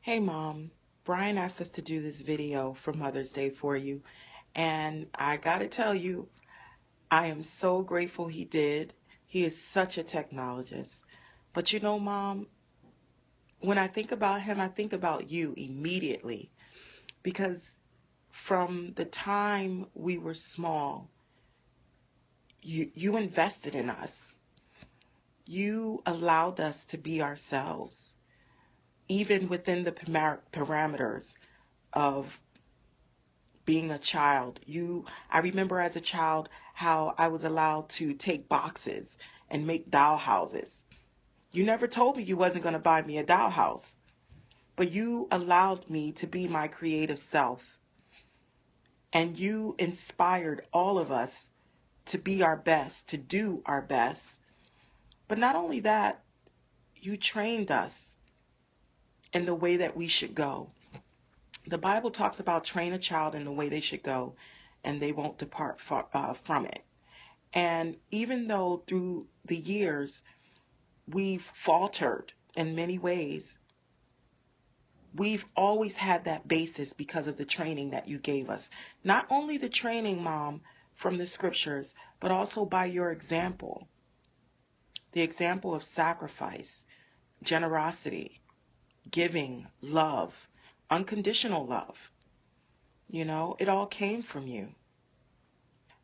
Hey Mom, Brian asked us to do this video for Mother's Day for you, and I gotta tell you, I am so grateful he did. He is such a technologist. But you know, Mom, when I think about him, I think about you immediately because from the time we were small, you invested in us. You allowed us to be ourselves, even within the parameters of being a child. I remember as a child how I was allowed to take boxes and make doll houses. You never told me you wasn't going to buy me a doll house, but you allowed me to be my creative self. And you inspired all of us to be our best, to do our best. But not only that, you trained us in the way that we should go. The Bible talks about train a child in the way they should go, and they won't depart from it. And even though through the years we've faltered in many ways, we've always had that basis because of the training that you gave us. Not only the training, Mom, from the scriptures, but also by your example. The example of sacrifice, generosity, giving, love, unconditional love. It all came from you.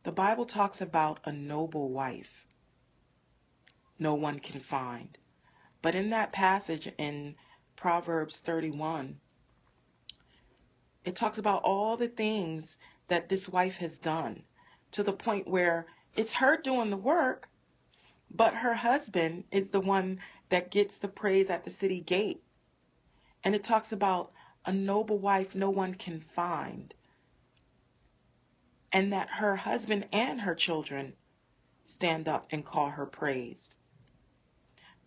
The Bible talks about a noble wife no one can find. But in that passage in Proverbs 31, it talks about all the things that this wife has done to the point where it's her doing the work, but her husband is the one that gets the praise at the city gate. And it talks about a noble wife no one can find, and that her husband and her children stand up and call her praised.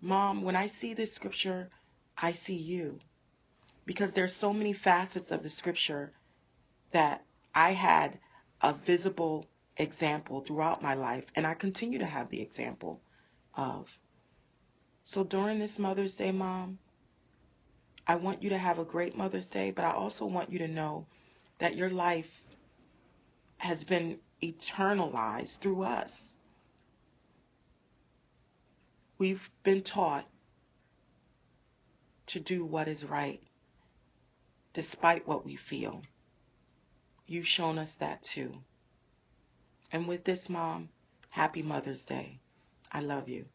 Mom, when I see this scripture, I see you, because there's so many facets of the scripture that I had a visible example throughout my life, and I continue to have the example of. So during this Mother's Day, Mom, I want you to have a great Mother's Day, but I also want you to know that your life has been eternalized through us. We've been taught to do what is right, despite what we feel. You've shown us that too. And with this, Mom, happy Mother's Day. I love you.